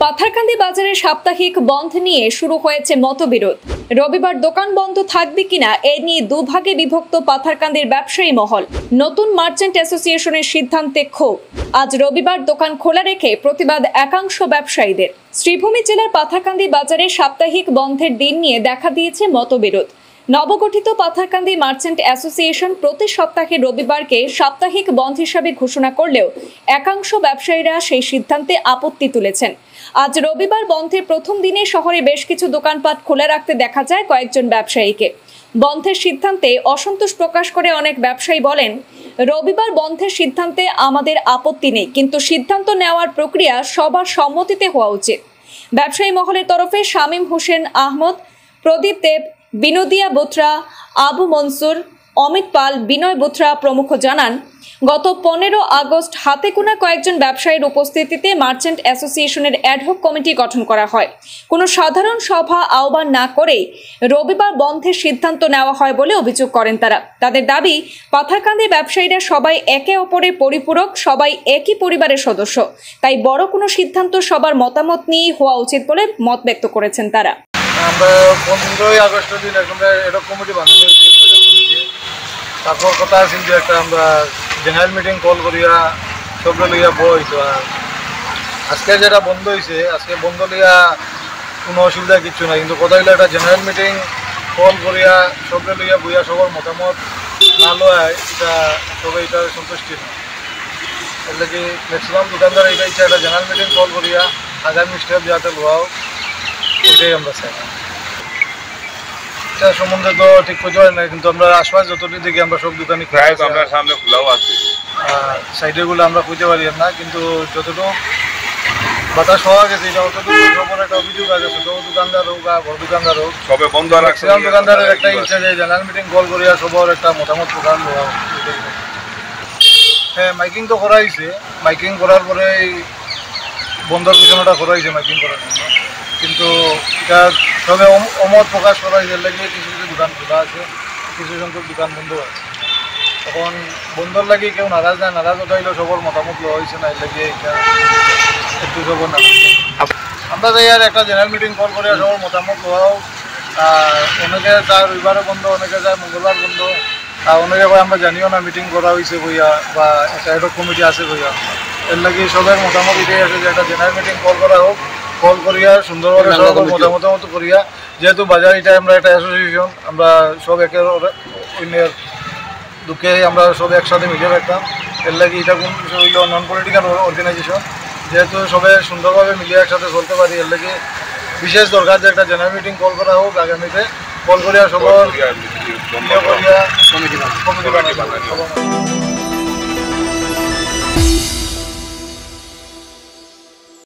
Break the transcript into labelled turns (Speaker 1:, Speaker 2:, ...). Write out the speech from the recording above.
Speaker 1: পাথারকান্দি বাজারে সাপ্তাহিক বন্ধ নিয়ে শুরু হয়েছে মতবিরোধ। রবিবার দোকান বন্ধ থাকবে কিনা এ নিয়ে দুভাগে বিভক্ত পাথারকান্দির ব্যবসায়ী মহল। নতুন মার্চেন্ট অ্যাসোসিয়েশনের সিদ্ধান্তে ক্ষোভ। আজ রবিবার দোকান খোলা রেখে প্রতিবাদ একাংশ ব্যবসায়ীদের। শ্রীভূমি জেলার পাথারকান্দি বাজারে সাপ্তাহিক বন্ধের দিন নিয়ে দেখা দিয়েছে মতবিরোধ। নবগঠিত পাথারকান্দি মার্চেন্ট অ্যাসোসিয়েশন প্রতি সপ্তাহে রবিবারকে সাপ্তাহিক বন্ধ হিসাবে ঘোষণা করলেও একাংশ ব্যবসায়ীরা সেই সিদ্ধান্তে আপত্তি তুলেছেন। আজ রবিবার বন্ধের প্রথম দিনে শহরে বেশ কিছু দোকানপাট খোলা রাখতে দেখা যায় কয়েকজন ব্যবসায়ীকে। বন্ধের সিদ্ধান্তে অসন্তোষ প্রকাশ করে অনেক ব্যবসায়ী বলেন, রবিবার বন্ধের সিদ্ধান্তে আমাদের আপত্তি নেই, কিন্তু সিদ্ধান্ত নেওয়ার প্রক্রিয়া সবার সম্মতিতে হওয়া উচিত। ব্যবসায়ী মহলের তরফে শামীম হোসেন আহমদ, প্রদীপ দেব, বিনোদিয়া বোথরা, আবু মনসুর, অমিত পাল, বিনয় বোথরা প্রমুখ জানান, গত 15 আগস্ট হাতে গোনা কয়েকজন ব্যবসায়ীর উপস্থিতিতে মার্চেন্ট অ্যাসোসিয়েশনের অ্যাডহক কমিটি গঠন করা হয়। কোনো সাধারণ সভা আহ্বান না করেই রবিবার বন্ধের সিদ্ধান্ত নেওয়া হয় বলে অভিযোগ করেন তারা। তাদের দাবি, পাথারকান্দি ব্যবসায়ীরা সবাই একে অপরের পরিপূরক, সবাই একই পরিবারের সদস্য, তাই বড় কোনো সিদ্ধান্ত সবার মতামত নিয়েই হওয়া উচিত বলে মত ব্যক্ত করেছেন তারা।
Speaker 2: আমরা 15 আগস্টের দিন আমরা এটা কমিটি বানানো হয়েছিল। তারপর কথা আছে যে একটা আমরা জেনারেল মিটিং কল করিয়া সবরে লইয়া বইতো। আর আজকে যেটা বন্ধ হয়েছে, আজকে বন্ধ লইয়া কোনো অসুবিধা কিছু নাই, কিন্তু কথা হইলে একটা জেনারেল মিটিং কল করিয়া সবরে লইয়া বইয়া সবার মতামত না লয়, এটা সবাই এটা সন্তুষ্টি নয়। তাহলে কি ম্যাক্সিমাম দোকানদার এটা ইচ্ছা একটা জেনারেল মিটিং কল করিয়া আগামী স্টেপ যাতে লওয়াও, এটাই আমরা চাই। এটা সম্বন্ধে তো ঠিক করতে পারি না, কিন্তু আমরা আশপাশ যতটুকু দেখি আমরা সব দোকানই
Speaker 3: আপনার সামনে খোলাও আছে,
Speaker 2: সাইডেগুলো আমরা খুঁজে পারি না, কিন্তু যতটুকু বাতাস হওয়া গেছে এটা অতটুকু সবার একটা অভিযোগ আছে। ছোট দোকানদার হোক বা বড় দোকানদার হোক,
Speaker 3: সবে বন্ধ
Speaker 2: ম্যাক্সিমাম দোকানদারের একটা ইচ্ছা যে জেনারেল মিটিং কল করিয়া সবার একটা মতামত প্রকাশ দেওয়া। হ্যাঁ, মাইকিং তো করা হয়েছে। মাইকিং করার পরে বন্ধের ঘোষণাটা করা হয়েছে মাইকিং করার জন্য, কিন্তু এটা সবে অমত প্রকাশ করা হয়েছে। লাগে কিছু কিছু দোকান খোলা আছে, কিছু সংখ্যক দোকান বন্ধ আছে। তখন বন্ধর লাগে কেউ নারাজ নাই, নারাজ ওটা হইলেও সবার মতামত লওয়া হয়েছে না, লাগে এটা একটু সবর না। আমরা যাই আর একটা জেনারেল মিটিং কল করে সবার মতামত লওয়াও। অনেকে যায় রবিবারে বন্ধ, অনেকে যায় মঙ্গলবার বন্ধ, আর অনেকে কয় আমরা জানিও না মিটিং করা হয়েছে বইয়া বা একটা অ্যাডহক কমিটি আছে বইয়া। এর লাগে সবার মতামত এটাই আছে যে একটা জেনারেল মিটিং কল করা হোক, কল করিয়া সুন্দরভাবে সবার মতামত করিয়া, যেহেতু বাজার এটা আমরা একটা অ্যাসোসিয়েশন, আমরা সব একের অন্যের দুঃখে আমরা সব একসাথে মিলে রাখতাম। এর লাগে এটা কোন হইল নন পলিটিক্যাল অর্গানাইজেশন, যেহেতু সবাই সুন্দরভাবে মিলিয়ে একসাথে চলতে পারি। এর লাগে বিশেষ দরকার যে একটা জেনারেল মিটিং কল করা হোক আগামীতে, কল করিয়া সবার কমিটি বানানো।